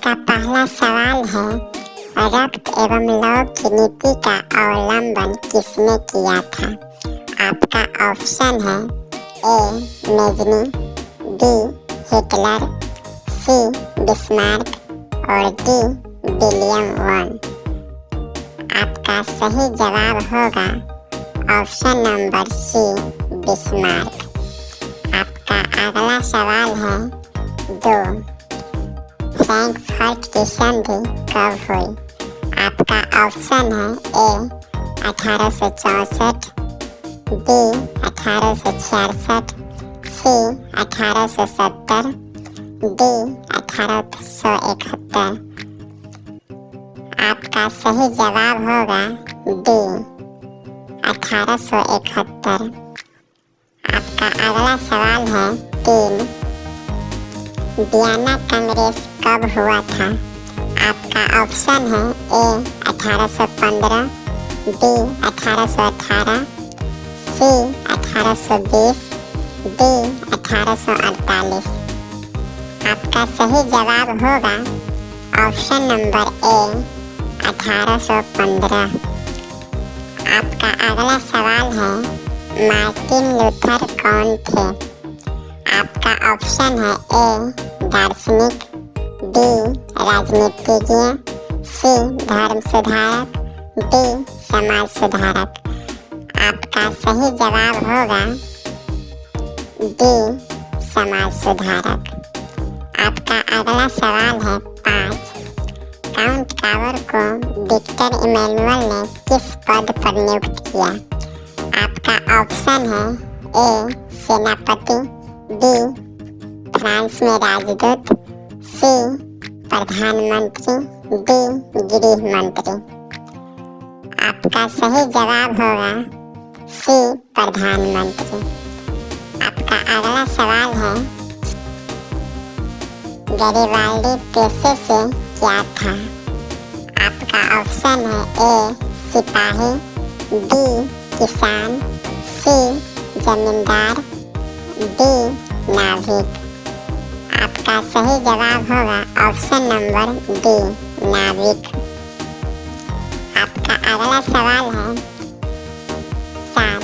आपका पहला सवाल है, रक्त एवं लौह की नीति का अवलंबन किसने किया था? आपका ऑप्शन है ए मेजनी, बी हिटलर, सी बिस्मार्क और डी विलियम वॉन। आपका सही जवाब होगा ऑप्शन नंबर सी बिस्मार्क। आपका अगला सवाल है 2, फ्रैंकफर्ट की संधि कब हुई? आपका ऑप्शन है ए 1864, बी 1866, सी 1870, डी 1871। आपका सही जवाब होगा डी 1871। आपका अगला सवाल है 3, वियना कांग्रेस कब हुआ था? आपका ऑप्शन है ए 1815, बी 1818, सी 1820, डी 1848। आपका सही जवाब होगा ऑप्शन नंबर ए 1815। आपका अगला सवाल है मार्टिन लूथर कौन थे? आपका ऑप्शन है ए दार्शनिक, बी राजनीतिज्ञ, सी धर्म सुधारक, डी समाज सुधारक। आपका सही जवाब होगा डी समाज सुधारक। आपका अगला सवाल है 5, काउंट टावर को विक्टर इमैनुअल ने किस पद पर नियुक्त किया? आपका ऑप्शन है ए सेनापति, बी फ्रांस में राजदूत, सी प्रधानमंत्री, डी गृह मंत्री। आपका सही जवाब होगा सी प्रधानमंत्री। आपका अगला सवाल है गैरिबाल्डी पेशे से क्या था? आपका ऑप्शन है ए सिपाही, बी किसान, सी जमींदार, डी नाविक। आपका सही जवाब होगा ऑप्शन नंबर डी नाविक। आपका अगला सवाल है 7,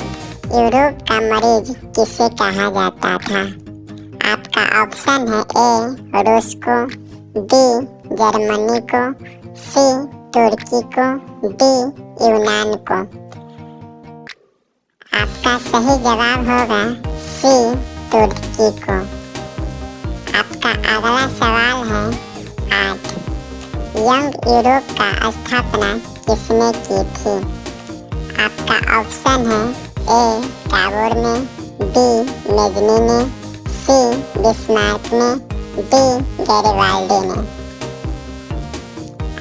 यूरोप का मरीज किसे कहा जाता था? आपका ऑप्शन है ए रूस को, बी जर्मनी को, सी तुर्की को, डी यूनान को। आपका सही जवाब होगा सी तुर्की को। आपका अगला सवाल है 8, यंग यूरोप का स्थापना किसने की थी? आपका ऑप्शन है ए टागोर ने, बी मेजनी ने, सी बिस्मार्क ने, डी गैरिबाल्डी ने।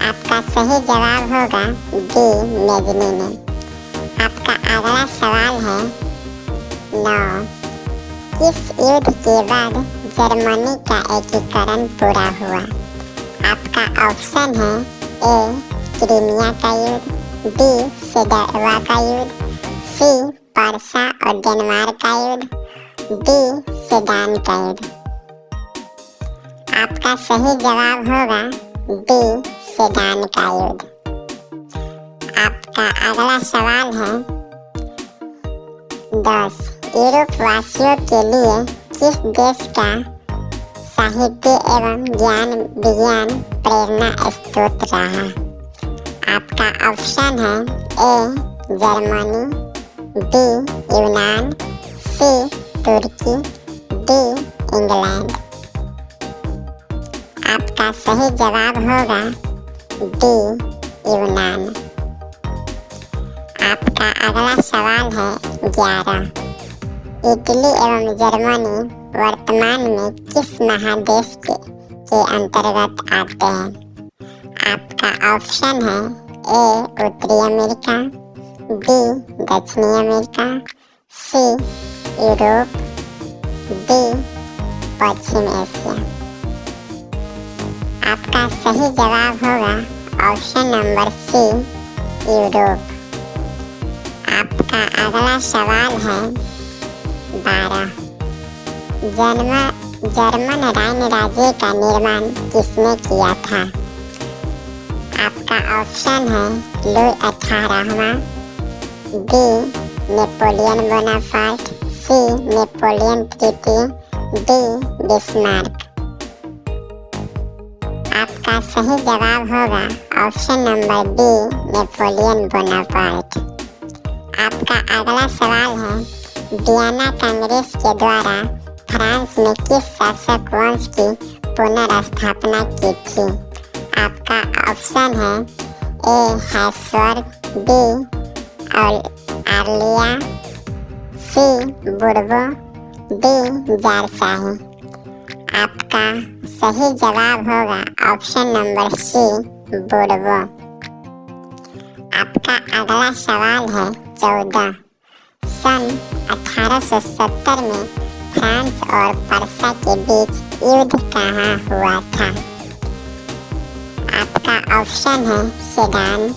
आपका सही जवाब होगा डी मेजनी ने। आपका अगला सवाल है 9, किस युद्ध के बाद जर्मनी का एकीकरण पूरा हुआ? आपका ऑप्शन है ए क्रीमिया का युद्ध, बी सेडरवा का युद्ध, सी पर्सा और डेनमार्क का युद्ध, डी सेडान का युद्ध। आपका सही जवाब होगा डी सेडान का युद्ध। आपका अगला सवाल है 10, यूरोप वासियों के लिए किस देश का साहित्य एवं ज्ञान विज्ञान प्रेरणा स्रोत रहा? आपका ऑप्शन है ए जर्मनी, बी यूनान, सी तुर्की, डी इंग्लैंड। आपका सही जवाब होगा डी यूनान। आपका अगला सवाल है 11, इटली एवं जर्मनी वर्तमान में किस महादेश के अंतर्गत आते हैं? आपका ऑप्शन है ए उत्तरी अमेरिका, बी दक्षिणी अमेरिका, सी यूरोप, डी पश्चिम एशिया। आपका सही जवाब होगा ऑप्शन नंबर सी यूरोप। आपका अगला सवाल है 12, जर्मन राइन राज्य का निर्माण किसने किया था? आपका ऑप्शन है लुई 18वां, B Napoleon Bonaparte, C Napoleon तृतीय, डी बिस्मार्क। आपका सही जवाब होगा option number B Napoleon Bonaparte. आपका अगला सवाल है वियना कांग्रेस के द्वारा फ्रांस में किस शासक वंश की पुनर्स्थापना की थी? आपका ऑप्शन है ए हैब्सबर्ग, बी आर्लिया, सी बुर्बो, डी जारशाही। आपका सही जवाब होगा ऑप्शन नंबर सी बुर्बो। आपका अगला सवाल है 14। सन 1870 में फ्रांस और पर्सा के बीच युद्ध कहाँ हुआ था? आपका ऑप्शन है सेडान,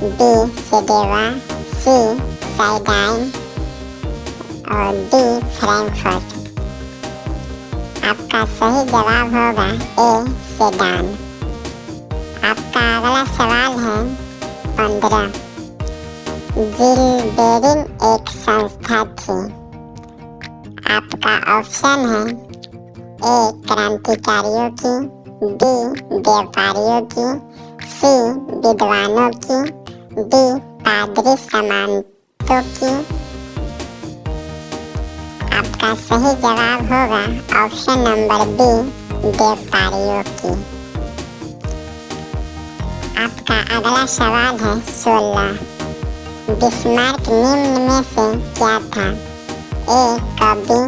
बी सेडेवा, सी साइडाइन और डी फ्रैंकफर्ट। आपका सही जवाब होगा ए सेडान। आपका अगला सवाल है 15। जिलबेरिन एक संस्था थी। आपका ऑप्शन है ए क्रांतिकारियों की, बी व्यापारियों की, सी विद्वानों की, डी पादरी सामंतों की। आपका सही जवाब होगा ऑप्शन नंबर बी व्यापारियों की। आपका अगला सवाल है 16। बिस्मार्क निम्न में से क्या था? ए कवि,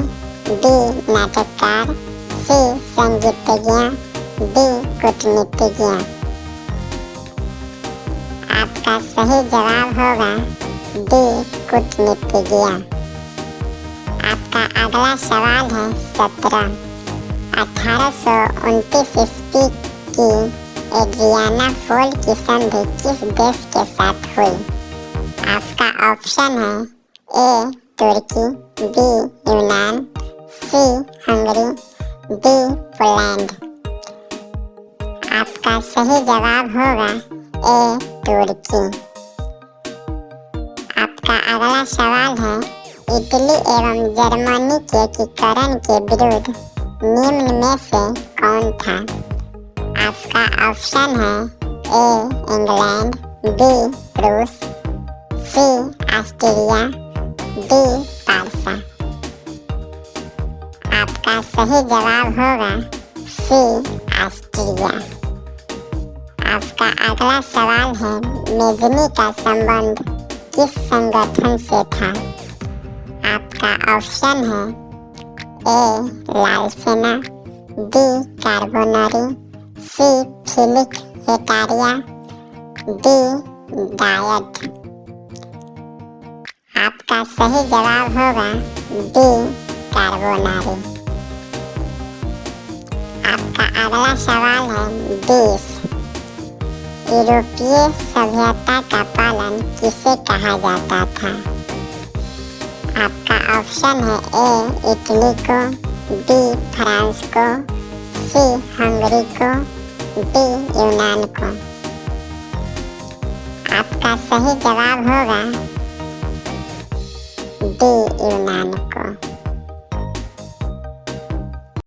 बी नाटककार, सी संगीतज्ञ, डी कूटनीतिज्ञ। आपका सही जवाब होगा डी कूटनीतिज्ञ। आपका अगला सवाल है 17। 1829 ईस्वी की एड्रियाना फॉल की संधि किस देश के साथ हुई? आपका ऑप्शन है ए तुर्की, बी यूनान, सी हंगरी, डी पोलैंड। आपका सही जवाब होगा ए तुर्की। आपका अगला सवाल है इटली एवं जर्मनी के एकीकरण के विरुद्ध निम्न में से कौन था? आपका ऑप्शन है ए इंग्लैंड, बी रूस, सी ऑस्ट्रिया, डी पारसा। आपका सही जवाब होगा सी ऑस्ट्रिया। आपका अगला सवाल है मेजनी का संबंध किस संगठन से था? आपका ऑप्शन है ए लाल सेना, बी कार्बोनरी, सी फिलिक हेटारिया, डी डायट। आपका सही जवाब होगा डी कार्बोनरी। आपका अगला सवाल है 20। यूरोपीय सभ्यता का पालन किसे कहा जाता था? आपका ऑप्शन है ए इटली को, बी फ्रांस को, सी हंगरी को, डी यूनान को। आपका सही जवाब होगा डी यूनान को।